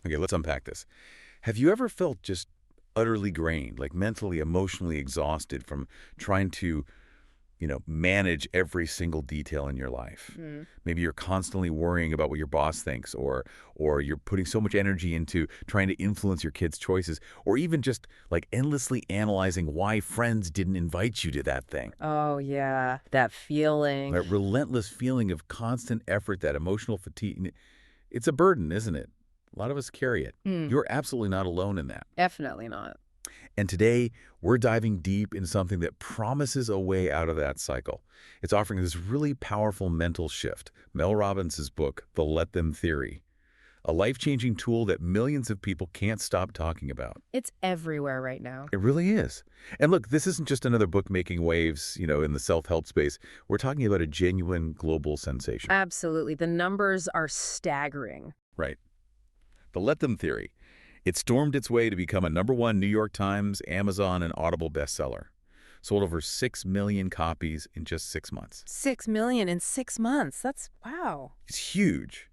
Okay, let's unpack this. Have you ever felt just utterly drained, like mentally, emotionally exhausted from trying to, manage every single detail in your life? Mm. Maybe you're constantly worrying about what your boss thinks, or you're putting so much energy into trying to influence your kids' choices, or even just like endlessly analyzing why friends didn't invite you to that thing. Oh, yeah, that feeling. That relentless feeling of constant effort, that emotional fatigue. It's a burden, isn't it? A lot of us carry it. Mm, You're absolutely not alone in that. definitely not. And today, we're diving deep into something that promises a way out of that cycle. It's offering this really powerful mental shift. Mel Robbins' book, The Let Them Theory, a life-changing tool that millions of people can't stop talking about. It's everywhere right now. It really is. And look, this isn't just another book making waves, in the self-help space. We're talking about a genuine global sensation. Absolutely. The numbers are staggering. Right. The Let Them Theory. It stormed its way to become a #1 New York Times, Amazon, and Audible bestseller. Sold over 6 million copies in just 6 months. 6 million in 6 months. That's wow. It's huge.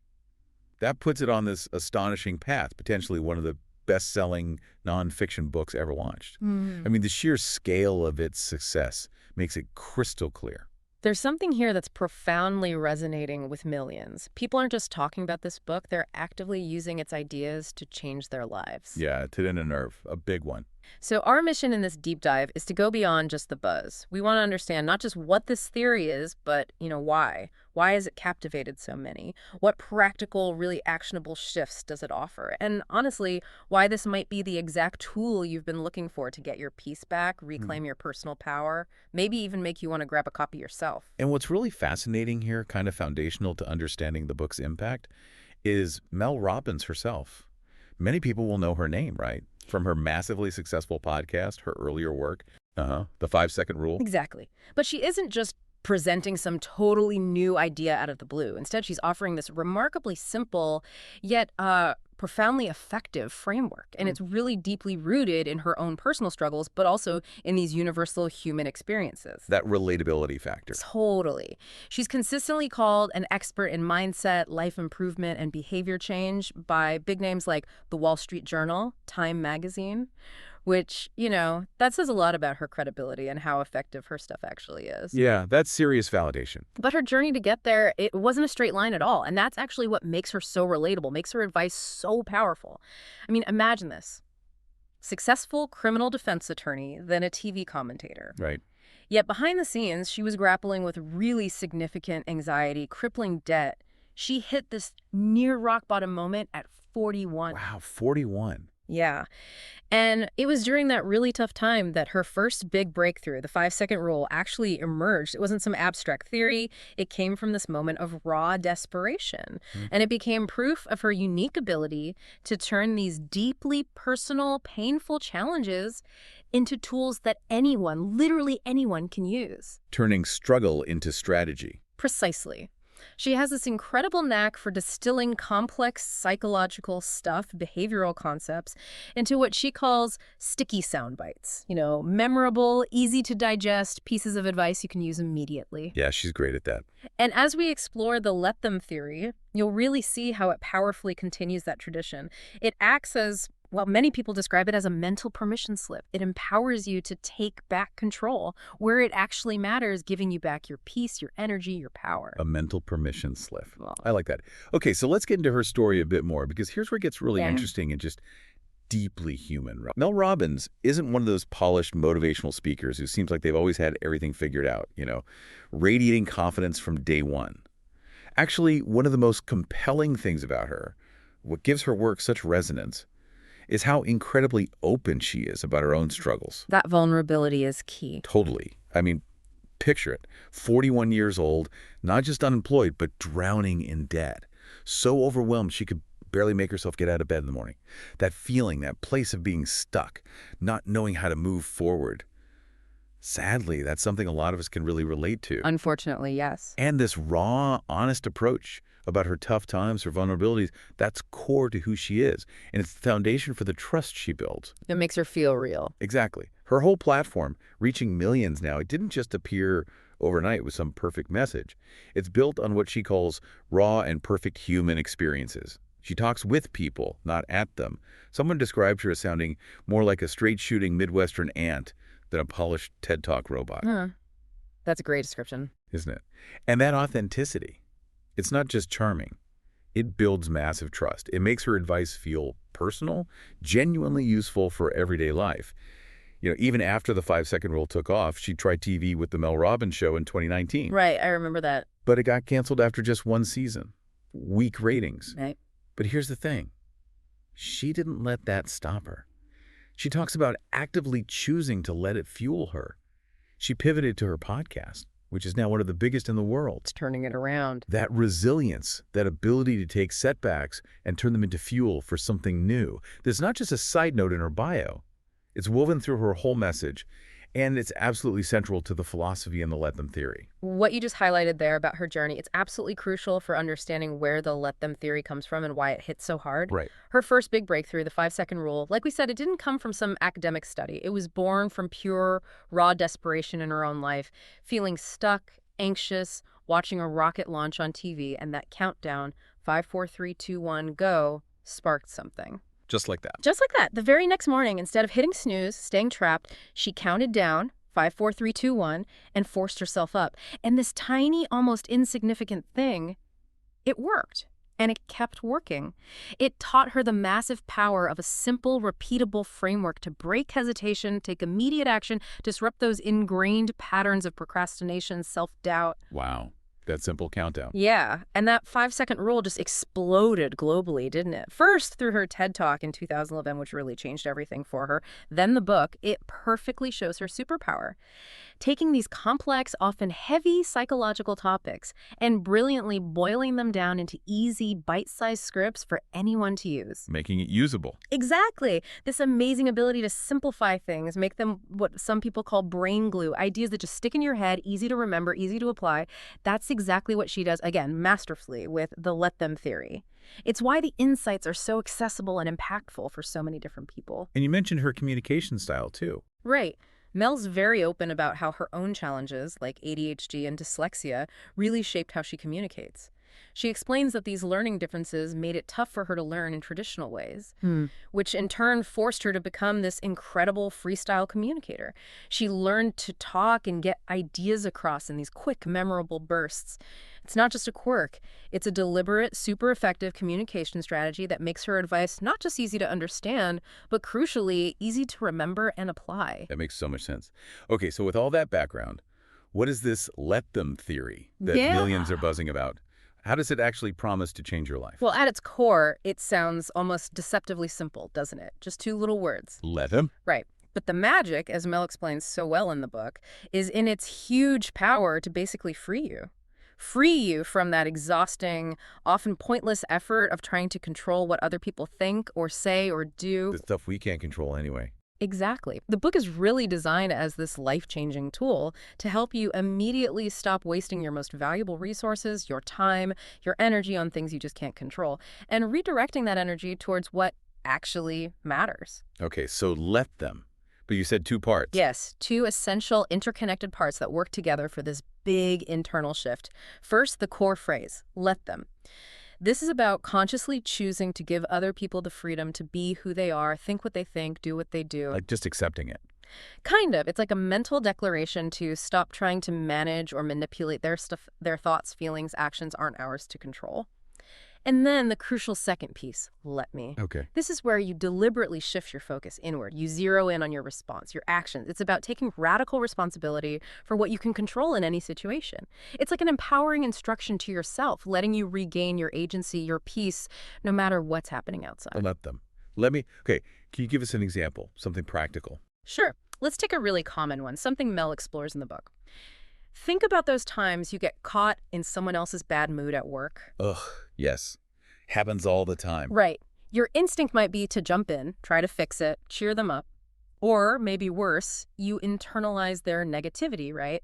That puts it on this astonishing path, potentially one of the best-selling nonfiction books ever launched. I mean, the sheer scale of its success makes it crystal clear. There's something here that's profoundly resonating with millions. People aren't just talking about this book, they're actively using its ideas to change their lives. Yeah, to the nerve, a big one. So our mission in this deep dive is to go beyond just the buzz. We want to understand not just what this theory is, but, why. Why has it captivated so many? What practical, really actionable shifts does it offer? And honestly, why this might be the exact tool you've been looking for to get your peace back, reclaim your personal power, maybe even make you want to grab a copy yourself. And what's really fascinating here, kind of foundational to understanding the book's impact, is Mel Robbins herself. Many people will know her name, right? From her massively successful podcast, her earlier work, The 5-Second Rule. Exactly. But she isn't just presenting some totally new idea out of the blue. Instead, she's offering this remarkably simple, yet profoundly effective framework. And it's really deeply rooted in her own personal struggles, but also in these universal human experiences. That relatability factor. Totally. She's consistently called an expert in mindset, life improvement, and behavior change by big names like the Wall Street Journal, Time Magazine, which, that says a lot about her credibility and how effective her stuff actually is. Yeah, that's serious validation. But her journey to get there, it wasn't a straight line at all. And that's actually what makes her so relatable, makes her advice so powerful. I mean, imagine this. Successful criminal defense attorney, then a TV commentator. Right. Yet behind the scenes, she was grappling with really significant anxiety, crippling debt. She hit this near rock bottom moment at 41. Wow, 41. Yeah. And it was during that really tough time that her first big breakthrough, the 5-second rule, actually emerged. It wasn't some abstract theory. It came from this moment of raw desperation. And it became proof of her unique ability to turn these deeply personal, painful challenges into tools that anyone, literally anyone, can use. Turning struggle into strategy. Precisely. She has this incredible knack for distilling complex psychological stuff, behavioral concepts, into what she calls sticky sound bites. Memorable, easy to digest pieces of advice you can use immediately. Yeah, she's great at that. And as we explore the Let Them theory, you'll really see how it powerfully continues that tradition. It acts as, well, many people describe it as a mental permission slip. It empowers you to take back control where it actually matters, giving you back your peace, your energy, your power. A mental permission slip. Well, I like that. Okay, so let's get into her story a bit more, because here's where it gets really interesting and just deeply human. Mel Robbins isn't one of those polished motivational speakers who seems like they've always had everything figured out, radiating confidence from day one. Actually, one of the most compelling things about her, what gives her work such resonance, is how incredibly open she is about her own struggles. that vulnerability is key. Totally. I mean, picture it. 41 years old, not just unemployed, but drowning in debt. So overwhelmed she could barely make herself get out of bed in the morning. That feeling, that place of being stuck, not knowing how to move forward. Sadly, that's something a lot of us can really relate to. Unfortunately, yes. And this raw, honest approach about her tough times, her vulnerabilities, that's core to who she is. And it's the foundation for the trust she builds. It makes her feel real. Exactly. Her whole platform, reaching millions now, it didn't just appear overnight with some perfect message. It's built on what she calls raw and perfect human experiences. She talks with people, not at them. Someone described her as sounding more like a straight-shooting Midwestern ant than a polished TED Talk robot. Huh. That's a great description. Isn't it? And that authenticity, it's not just charming. It builds massive trust. It makes her advice feel personal, genuinely useful for everyday life. Even after the 5-second rule took off, she tried TV with the Mel Robbins show in 2019. Right, I remember that. But it got canceled after just one season. Weak ratings. Right. But here's the thing. She didn't let that stop her. She talks about actively choosing to let it fuel her. She pivoted to her podcast, which is now one of the biggest in the world. It's turning it around. That resilience, that ability to take setbacks and turn them into fuel for something new. There's not just a side note in her bio. It's woven through her whole message, and it's absolutely central to the philosophy and the let them theory. What you just highlighted there about her journey, it's absolutely crucial for understanding where the let them theory comes from and why it hits so hard. Right. Her first big breakthrough, the 5-second rule, like we said, it didn't come from some academic study. It was born from pure, raw desperation in her own life, feeling stuck, anxious, watching a rocket launch on TV, and that countdown, 5, 4, 3, 2, 1, go, sparked something. Just like that. Just like that. The very next morning, instead of hitting snooze, staying trapped, she counted down, 5, 4, 3, 2, 1, and forced herself up. And this tiny, almost insignificant thing, it worked. And it kept working. It taught her the massive power of a simple, repeatable framework to break hesitation, take immediate action, disrupt those ingrained patterns of procrastination, self-doubt. Wow. That simple countdown. Yeah, and that 5-second rule just exploded globally, didn't it? First, through her TED Talk in 2011, which really changed everything for her. Then the book, it perfectly shows her superpower. Taking these complex, often heavy psychological topics and brilliantly boiling them down into easy, bite-sized scripts for anyone to use. Making it usable. Exactly. This amazing ability to simplify things, make them what some people call brain glue, ideas that just stick in your head, easy to remember, easy to apply. That's exactly what she does, again, masterfully with the let them theory. It's why the insights are so accessible and impactful for so many different people. And you mentioned her communication style, too. Right. Mel's very open about how her own challenges, like ADHD and dyslexia, really shaped how she communicates. She explains that these learning differences made it tough for her to learn in traditional ways, which in turn forced her to become this incredible freestyle communicator. She learned to talk and get ideas across in these quick, memorable bursts. It's not just a quirk. It's a deliberate, super effective communication strategy that makes her advice not just easy to understand, but crucially, easy to remember and apply. That makes so much sense. Okay, so with all that background, what is this let them theory that millions are buzzing about? How does it actually promise to change your life? Well, at its core, it sounds almost deceptively simple, doesn't it? Just 2 little words. Let them? Right. But the magic, as Mel explains so well in the book, is in its huge power to basically free you. Free you from that exhausting, often pointless effort of trying to control what other people think or say or do. The stuff we can't control anyway. Exactly. The book is really designed as this life-changing tool to help you immediately stop wasting your most valuable resources, your time, your energy on things you just can't control, and redirecting that energy towards what actually matters. Okay, so let them. But you said 2 parts. Yes, 2 essential interconnected parts that work together for this big internal shift. First, the core phrase, let them. This is about consciously choosing to give other people the freedom to be who they are, think what they think, do what they do. Like just accepting it. Kind of. It's like a mental declaration to stop trying to manage or manipulate their stuff, their thoughts, feelings, actions aren't ours to control. And then the crucial second piece, let me. Okay. This is where you deliberately shift your focus inward. You zero in on your response, your actions. It's about taking radical responsibility for what you can control in any situation. It's like an empowering instruction to yourself, letting you regain your agency, your peace, no matter what's happening outside. Let them. Let me. Okay, can you give us an example, something practical? Sure. Let's take a really common one, something Mel explores in the book. Think about those times you get caught in someone else's bad mood at work. Ugh, yes. Happens all the time. Right. Your instinct might be to jump in, try to fix it, cheer them up. Or, maybe worse, you internalize their negativity, right?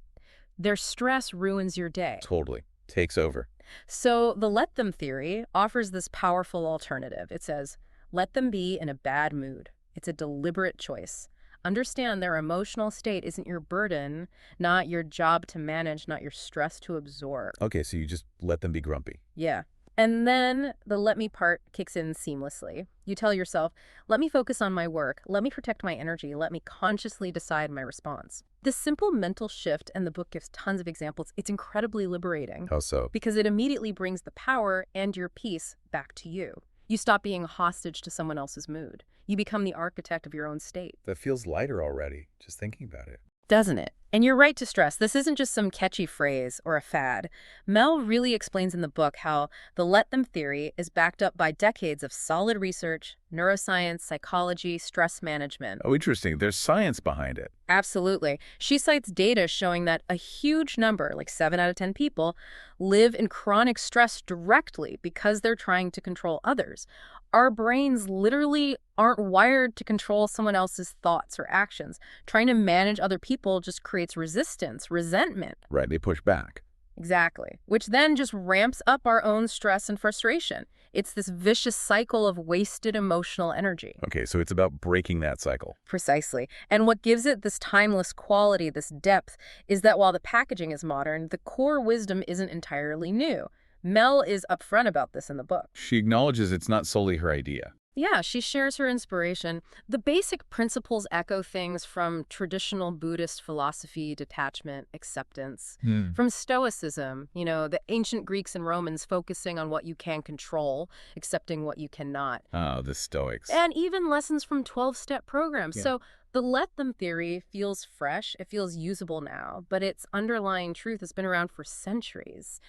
Their stress ruins your day. Totally. Takes over. So the let them theory offers this powerful alternative. It says, let them be in a bad mood. It's a deliberate choice. Understand their emotional state isn't your burden, not your job to manage, not your stress to absorb. Okay, so you just let them be grumpy. Yeah. And then the let me part kicks in seamlessly. You tell yourself, let me focus on my work, let me protect my energy, let me consciously decide my response. This simple mental shift, and the book gives tons of examples, it's incredibly liberating. How so? Because it immediately brings the power and your peace back to you. You stop being hostage to someone else's mood. You become the architect of your own state. That feels lighter already, just thinking about it. Doesn't it? And you're right to stress, this isn't just some catchy phrase or a fad. Mel really explains in the book how the let them theory is backed up by decades of solid research, neuroscience, psychology, stress management. Oh, interesting. There's science behind it. Absolutely. She cites data showing that a huge number, like 7 out of 10 people, live in chronic stress directly because they're trying to control others. Our brains literally aren't wired to control someone else's thoughts or actions. Trying to manage other people just creates resistance, resentment. Right, they push back. Exactly. Which then just ramps up our own stress and frustration. It's this vicious cycle of wasted emotional energy. Okay, so it's about breaking that cycle. Precisely. And what gives it this timeless quality, this depth, is that while the packaging is modern, the core wisdom isn't entirely new. Mel is upfront about this in the book. She acknowledges it's not solely her idea. Yeah, she shares her inspiration. The basic principles echo things from traditional Buddhist philosophy, detachment, acceptance, from Stoicism, the ancient Greeks and Romans focusing on what you can control, accepting what you cannot. Oh, the Stoics. And even lessons from 12-step programs. Yeah. So the let them theory feels fresh, it feels usable now, but its underlying truth has been around for centuries.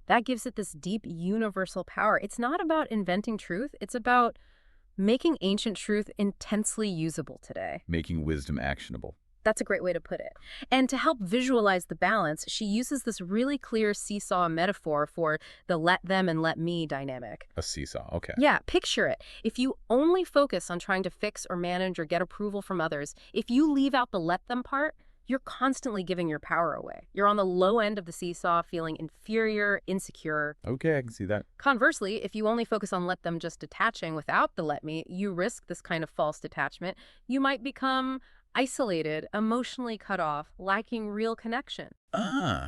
That gives it this deep universal power. It's not about inventing truth, it's about making ancient truth intensely usable today. Making wisdom actionable. That's a great way to put it. And to help visualize the balance, she uses this really clear seesaw metaphor for the let them and let me dynamic. A seesaw, okay. Yeah, picture it. If you only focus on trying to fix or manage or get approval from others, if you leave out the let them part, you're constantly giving your power away. You're on the low end of the seesaw, feeling inferior, insecure. Okay, I can see that. Conversely, if you only focus on let them just detaching without the let me, you risk this kind of false detachment. You might become isolated, emotionally cut off, lacking real connection.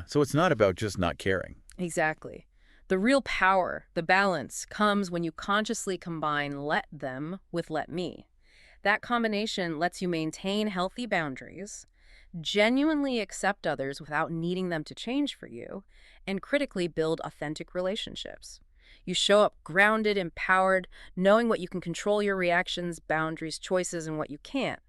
So it's not about just not caring. Exactly. The real power, the balance, comes when you consciously combine let them with let me. That combination lets you maintain healthy boundaries, genuinely accept others without needing them to change for you, and critically build authentic relationships. You show up grounded, empowered, knowing what you can control your reactions, boundaries, choices, and what you can't.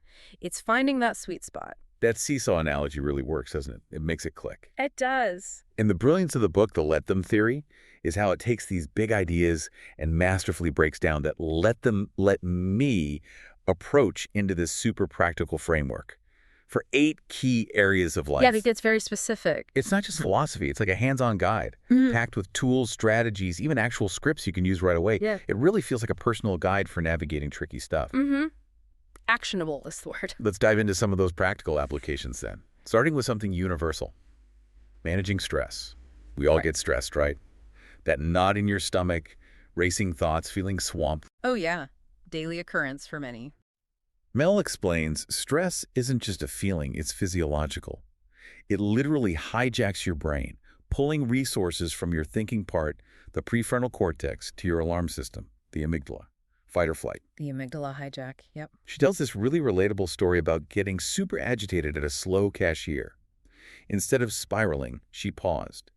It's finding that sweet spot. That seesaw analogy really works, doesn't it? It makes it click. It does. And the brilliance of the book, The Let Them Theory, is how it takes these big ideas and masterfully breaks down that let me approach into this super practical framework for 8 key areas of life. Yeah, it gets very specific. It's not just philosophy. It's like a hands-on guide, packed with tools, strategies, even actual scripts you can use right away. Yeah. It really feels like a personal guide for navigating tricky stuff. Actionable is the word. Let's dive into some of those practical applications then. Starting with something universal. Managing stress. We all get stressed, right? That knot in your stomach, racing thoughts, feeling swamped. Oh yeah, daily occurrence for many. Mel explains stress isn't just a feeling, it's physiological. It literally hijacks your brain, pulling resources from your thinking part, the prefrontal cortex, to your alarm system, the amygdala, fight or flight. The amygdala hijack, yep. She tells this really relatable story about getting super agitated at a slow cashier. Instead of spiraling, she paused.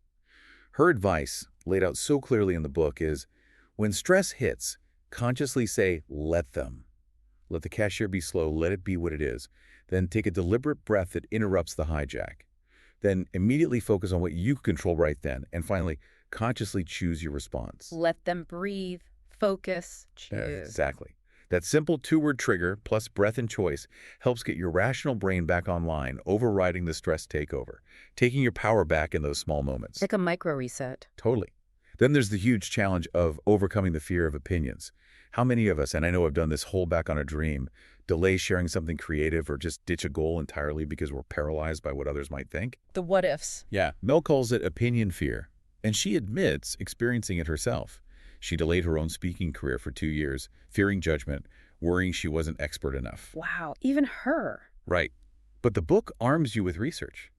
Her advice, laid out so clearly in the book, is when stress hits, consciously say, let them. Let the cashier be slow, let it be what it is. Then take a deliberate breath that interrupts the hijack. Then immediately focus on what you can control right then. And finally, consciously choose your response. Let them breathe, focus, choose. Exactly. That simple 2-word trigger plus breath and choice helps get your rational brain back online, overriding the stress takeover, taking your power back in those small moments. Like a micro reset. Totally. Then there's the huge challenge of overcoming the fear of opinions. How many of us, and I know I've done this, hold back on a dream, delay sharing something creative, or just ditch a goal entirely because we're paralyzed by what others might think? The what ifs. Yeah. Mel calls it opinion fear, and she admits experiencing it herself. She delayed her own speaking career for 2 years, fearing judgment, worrying she wasn't expert enough. Wow, even her. Right. But the book arms you with research.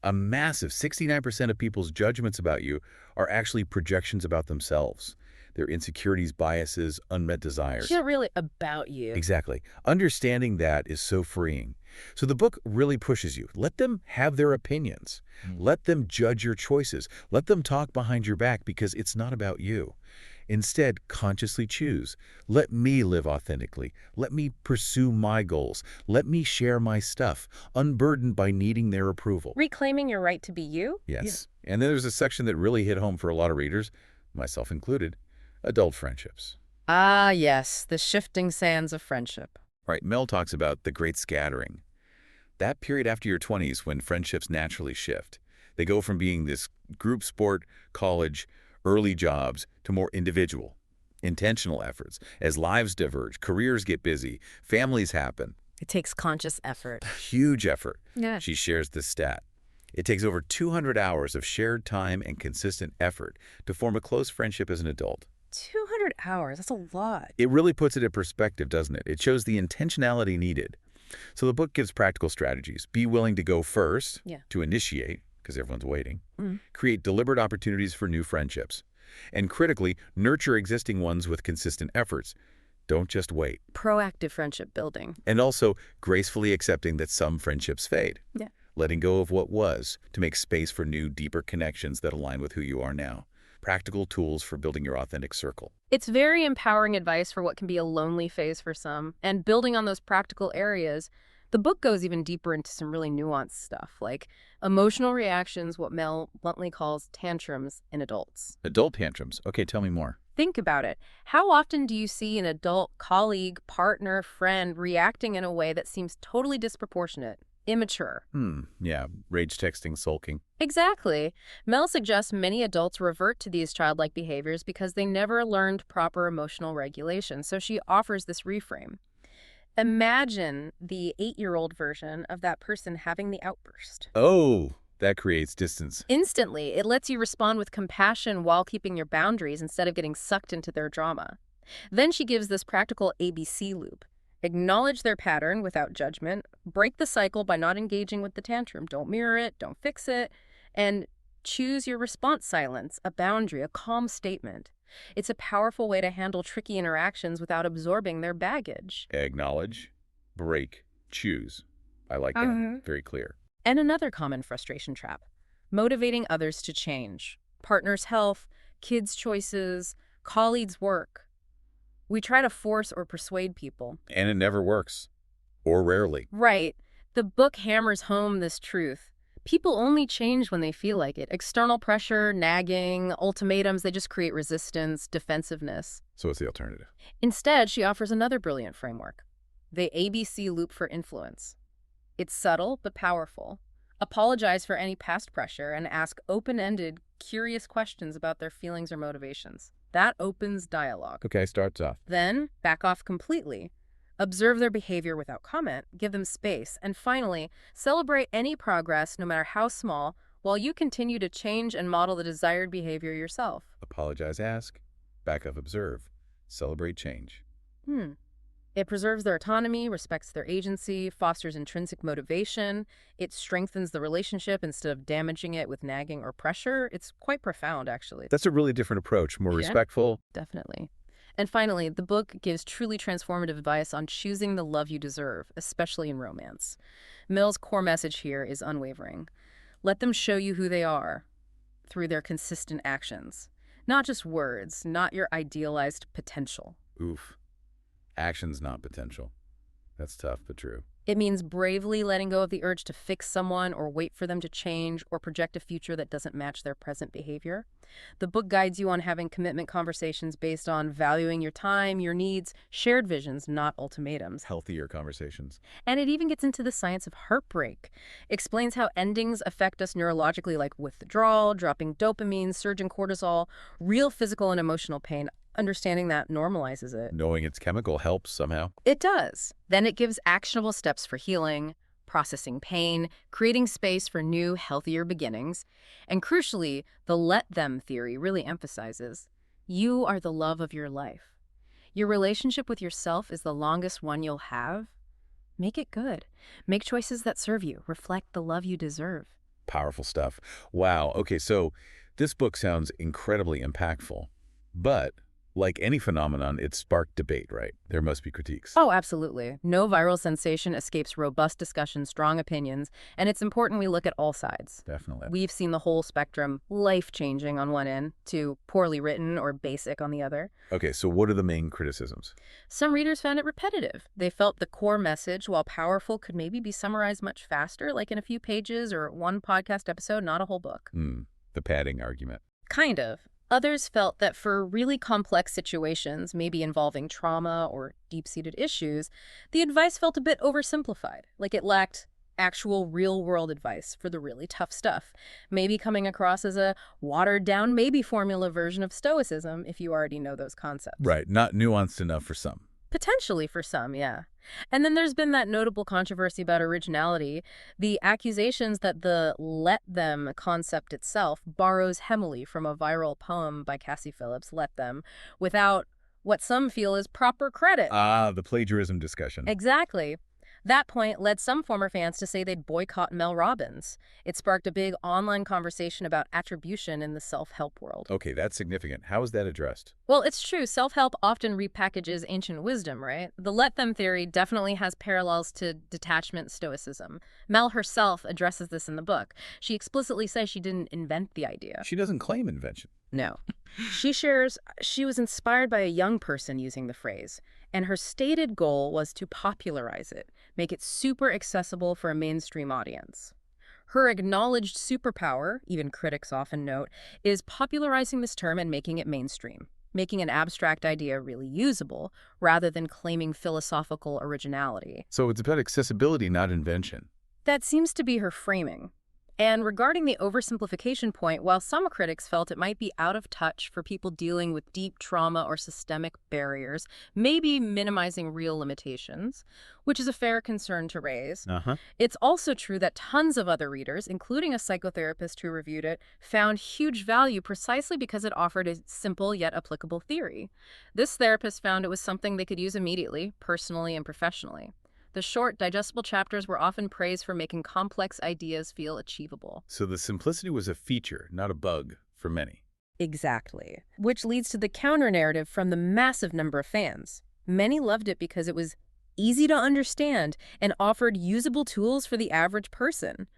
A massive 69% of people's judgments about you are actually projections about themselves. their insecurities, biases, unmet desires. She's not really about you. Exactly. Understanding that is so freeing. So the book really pushes you. Let them have their opinions. Let them judge your choices. Let them talk behind your back because it's not about you. Instead, consciously choose. Let me live authentically. Let me pursue my goals. Let me share my stuff, unburdened by needing their approval. Reclaiming your right to be you? Yes. And then there's a section that really hit home for a lot of readers, myself included, adult friendships. Ah, yes, the shifting sands of friendship. Right, Mel talks about the great scattering. That period after your 20s when friendships naturally shift. They go from being this group sport, college, early jobs to more individual, intentional efforts. As lives diverge, careers get busy, families happen. It takes conscious effort. Huge effort. Yeah. She shares this stat. It takes over 200 hours of shared time and consistent effort to form a close friendship as an adult. 200 hours, that's a lot. It really puts it in perspective, doesn't it? It shows the intentionality needed. So the book gives practical strategies. Be willing to go first, to initiate, because everyone's waiting. Create deliberate opportunities for new friendships. And critically, nurture existing ones with consistent efforts. Don't just wait. Proactive friendship building. And also, gracefully accepting that some friendships fade. Yeah. Letting go of what was to make space for new, deeper connections that align with who you are now. Practical tools for building your authentic circle. It's very empowering advice for what can be a lonely phase for some. And building on those practical areas, the book goes even deeper into some really nuanced stuff, like emotional reactions, what Mel bluntly calls tantrums in adults. Adult tantrums. Okay, tell me more. Think about it. How often do you see an adult colleague, partner, friend reacting in a way that seems totally disproportionate? Immature. Yeah, rage texting, sulking. Exactly. Mel suggests many adults revert to these childlike behaviors because they never learned proper emotional regulation. So she offers this reframe. Imagine the 8-year-old version of that person having the outburst. Oh, that creates distance. Instantly, it lets you respond with compassion while keeping your boundaries instead of getting sucked into their drama. Then she gives this practical ABC loop. Acknowledge their pattern without judgment, break the cycle by not engaging with the tantrum, don't mirror it, don't fix it, and choose your response silence, a boundary, a calm statement. It's a powerful way to handle tricky interactions without absorbing their baggage. Acknowledge, break, choose. I like that. Very clear. And another common frustration trap, motivating others to change. Partner's health, kids' choices, colleagues' work. We try to force or persuade people. And it never works. Or rarely. Right. The book hammers home this truth. People only change when they feel like it. External pressure, nagging, ultimatums, they just create resistance, defensiveness. So what's the alternative? Instead, she offers another brilliant framework, the ABC loop for influence. It's subtle but powerful. Apologize for any past pressure and ask open-ended, curious questions about their feelings or motivations. That opens dialogue. Okay, starts off. Then, back off completely. Observe their behavior without comment, give them space, and finally, celebrate any progress, no matter how small, while you continue to change and model the desired behavior yourself. Apologize, ask. Back up, observe. Celebrate change. It preserves their autonomy, respects their agency, fosters intrinsic motivation. It strengthens the relationship instead of damaging it with nagging or pressure. It's quite profound, actually. That's a really different approach, more respectful. Definitely. And finally, the book gives truly transformative advice on choosing the love you deserve, especially in romance. Mel's core message here is unwavering. Let them show you who they are through their consistent actions. Not just words, not your idealized potential. Oof. Action's not potential. That's tough, but true. It means bravely letting go of the urge to fix someone or wait for them to change or project a future that doesn't match their present behavior. The book guides you on having commitment conversations based on valuing your time, your needs, shared visions, not ultimatums. Healthier conversations. And it even gets into the science of heartbreak. Explains how endings affect us neurologically, like withdrawal, dropping dopamine, surging cortisol, real physical and emotional pain. Understanding that normalizes it. Knowing it's chemical helps somehow. It does. Then it gives actionable steps for healing, processing pain, creating space for new, healthier beginnings. And crucially, the let them theory really emphasizes, you are the love of your life. Your relationship with yourself is the longest one you'll have. Make it good. Make choices that serve you. Reflect the love you deserve. Powerful stuff. Wow. Okay, so this book sounds incredibly impactful, but like any phenomenon, it sparked debate, right? There must be critiques. Oh, absolutely. No viral sensation escapes robust discussion, strong opinions, and it's important we look at all sides. Definitely. We've seen the whole spectrum, life-changing on one end to poorly written or basic on the other. Okay, so what are the main criticisms? Some readers found it repetitive. They felt the core message, while powerful, could maybe be summarized much faster, like in a few pages or one podcast episode, not a whole book. The padding argument. Kind of. Others felt that for really complex situations, maybe involving trauma or deep-seated issues, the advice felt a bit oversimplified, like it lacked actual real-world advice for the really tough stuff, maybe coming across as a watered-down maybe formula version of Stoicism if you already know those concepts. Right, not nuanced enough for some. Potentially for some, yeah. And then there's been that notable controversy about originality, the accusations that the let them concept itself borrows heavily from a viral poem by Cassie Phillips, Let Them, without what some feel is proper credit. The plagiarism discussion. Exactly. That point led some former fans to say they'd boycott Mel Robbins. It sparked a big online conversation about attribution in the self-help world. Okay, that's significant. How is that addressed? Well, it's true. Self-help often repackages ancient wisdom, right? The let them theory definitely has parallels to detachment stoicism. Mel herself addresses this in the book. She explicitly says she didn't invent the idea. She doesn't claim invention. No. She shares she was inspired by a young person using the phrase, and her stated goal was to popularize it, make it super accessible for a mainstream audience. Her acknowledged superpower, even critics often note, is popularizing this term and making it mainstream, making an abstract idea really usable, rather than claiming philosophical originality. So it's about accessibility, not invention. That seems to be her framing. And regarding the oversimplification point, while some critics felt it might be out of touch for people dealing with deep trauma or systemic barriers, maybe minimizing real limitations, which is a fair concern to raise, it's also true that tons of other readers, including a psychotherapist who reviewed it, found huge value precisely because it offered a simple yet applicable theory. This therapist found it was something they could use immediately, personally and professionally. The short, digestible chapters were often praised for making complex ideas feel achievable. So the simplicity was a feature, not a bug, for many. Exactly. Which leads to the counter-narrative from the massive number of fans. Many loved it because it was easy to understand and offered usable tools for the average person.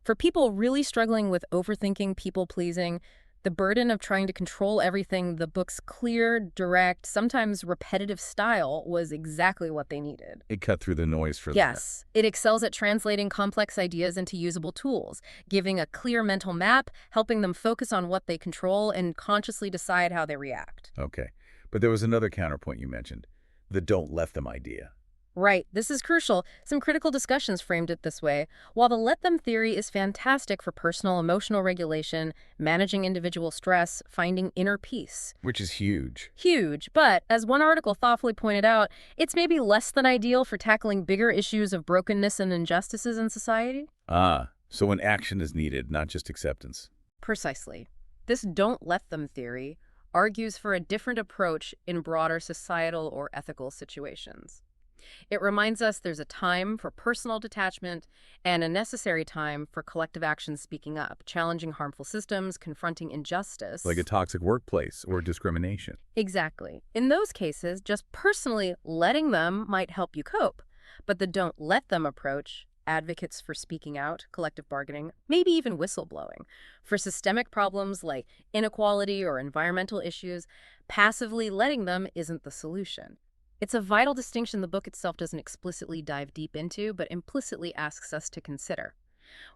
For people really struggling with overthinking, people-pleasing, the burden of trying to control everything, the book's clear, direct, sometimes repetitive style was exactly what they needed. It cut through the noise for them. Yes, it excels at translating complex ideas into usable tools, giving a clear mental map, helping them focus on what they control and consciously decide how they react. Okay, but there was another counterpoint you mentioned, the don't let them idea. Right, this is crucial. Some critical discussions framed it this way. While the let them theory is fantastic for personal emotional regulation, managing individual stress, finding inner peace. Which is huge. Huge, but as one article thoughtfully pointed out, it's maybe less than ideal for tackling bigger issues of brokenness and injustices in society. So when action is needed, not just acceptance. Precisely. This don't let them theory argues for a different approach in broader societal or ethical situations. It reminds us there's a time for personal detachment and a necessary time for collective action speaking up, challenging harmful systems, confronting injustice. Like a toxic workplace or discrimination. Exactly. In those cases, just personally letting them might help you cope. But the don't let them approach, advocates for speaking out, collective bargaining, maybe even whistleblowing, for systemic problems like inequality or environmental issues, passively letting them isn't the solution. It's a vital distinction the book itself doesn't explicitly dive deep into, but implicitly asks us to consider.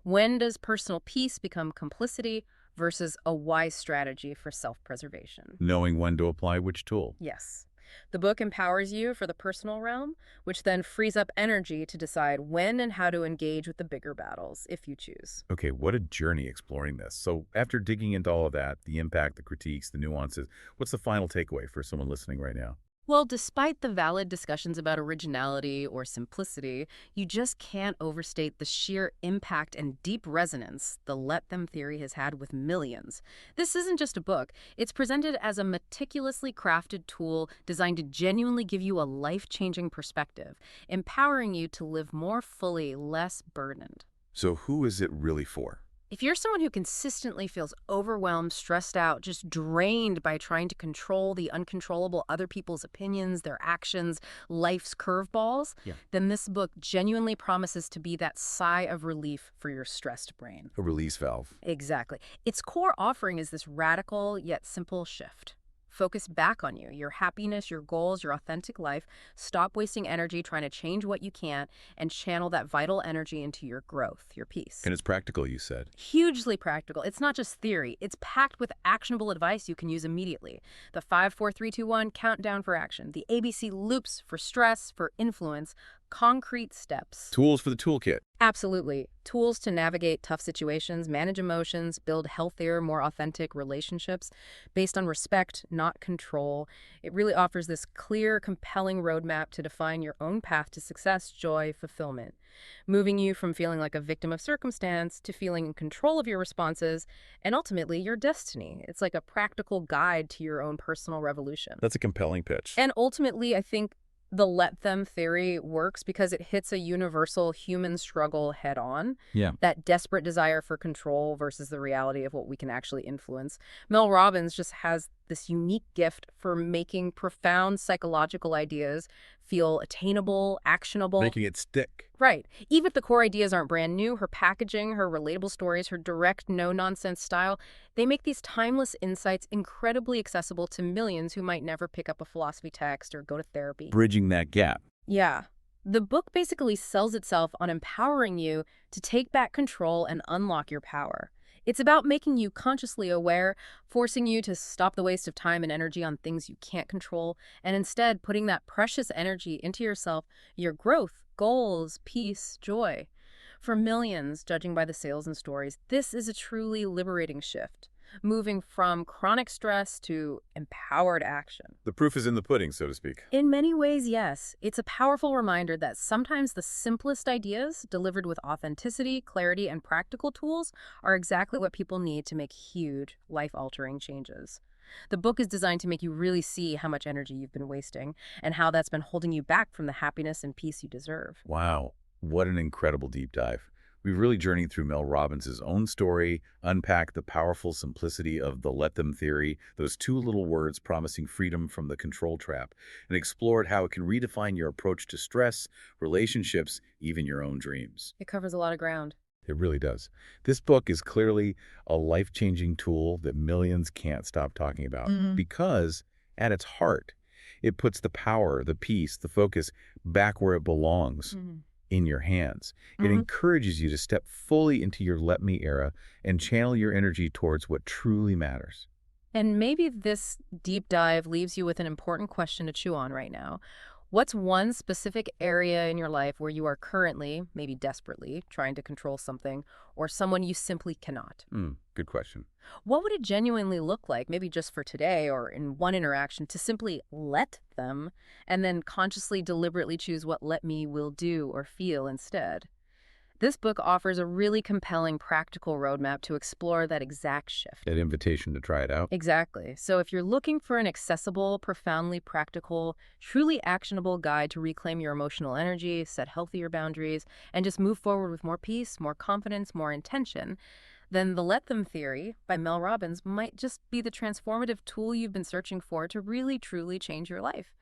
When does personal peace become complicity versus a wise strategy for self-preservation? Knowing when to apply which tool. Yes. The book empowers you for the personal realm, which then frees up energy to decide when and how to engage with the bigger battles, if you choose. Okay, what a journey exploring this. So after digging into all of that, the impact, the critiques, the nuances, what's the final takeaway for someone listening right now? Well, despite the valid discussions about originality or simplicity, you just can't overstate the sheer impact and deep resonance the let them theory has had with millions. This isn't just a book. It's presented as a meticulously crafted tool designed to genuinely give you a life-changing perspective, empowering you to live more fully, less burdened. So who is it really for? If you're someone who consistently feels overwhelmed, stressed out, just drained by trying to control the uncontrollable other people's opinions, their actions, life's curveballs, Yeah. then this book genuinely promises to be that sigh of relief for your stressed brain. A release valve. Exactly. Its core offering is this radical yet simple shift. Focus back on you, your happiness, your goals, your authentic life. Stop wasting energy trying to change what you can't and channel that vital energy into your growth, your peace. And it's practical, you said. Hugely practical. It's not just theory. It's packed with actionable advice you can use immediately. The 5, 4, 3, 2, 1 countdown for action. The ABC loops for stress, for influence. Concrete steps. Tools for the toolkit. Absolutely. Tools to navigate tough situations, manage emotions, build healthier, more authentic relationships based on respect, not control. It really offers this clear, compelling roadmap to define your own path to success, joy, fulfillment, moving you from feeling like a victim of circumstance to feeling in control of your responses and ultimately your destiny. It's like a practical guide to your own personal revolution. That's a compelling pitch. And ultimately, I think the let them theory works because it hits a universal human struggle head on. Yeah. That desperate desire for control versus the reality of what we can actually influence. Mel Robbins just has this unique gift for making profound psychological ideas feel attainable, actionable. Making it stick. Right. Even if the core ideas aren't brand new, her packaging, her relatable stories, her direct, no-nonsense style, they make these timeless insights incredibly accessible to millions who might never pick up a philosophy text or go to therapy. Bridging that gap. Yeah. The book basically sells itself on empowering you to take back control and unlock your power. It's about making you consciously aware, forcing you to stop the waste of time and energy on things you can't control, and instead putting that precious energy into yourself, your growth, goals, peace, joy. For millions, judging by the sales and stories, this is a truly liberating shift, moving from chronic stress to empowered action. The proof is in the pudding, so to speak. In many ways, yes. It's a powerful reminder that sometimes the simplest ideas, delivered with authenticity, clarity, and practical tools, are exactly what people need to make huge, life-altering changes. The book is designed to make you really see how much energy you've been wasting and how that's been holding you back from the happiness and peace you deserve. Wow. What an incredible deep dive. We've really journeyed through Mel Robbins' own story, unpacked the powerful simplicity of the let them theory, those two little words promising freedom from the control trap, and explored how it can redefine your approach to stress, relationships, even your own dreams. It covers a lot of ground. It really does. This book is clearly a life-changing tool that millions can't stop talking about because, at its heart, it puts the power, the peace, the focus back where it belongs. In your hands. It encourages you to step fully into your let me era and channel your energy towards what truly matters. And maybe this deep dive leaves you with an important question to chew on right now. What's one specific area in your life where you are currently, maybe desperately, trying to control something or someone you simply cannot? Good question. What would it genuinely look like, maybe just for today or in one interaction, to simply let them and then consciously, deliberately choose what let me will do or feel instead? This book offers a really compelling practical roadmap to explore that exact shift. That invitation to try it out. Exactly. So if you're looking for an accessible, profoundly practical, truly actionable guide to reclaim your emotional energy, set healthier boundaries, and just move forward with more peace, more confidence, more intention, then the Let Them Theory by Mel Robbins might just be the transformative tool you've been searching for to really, truly change your life.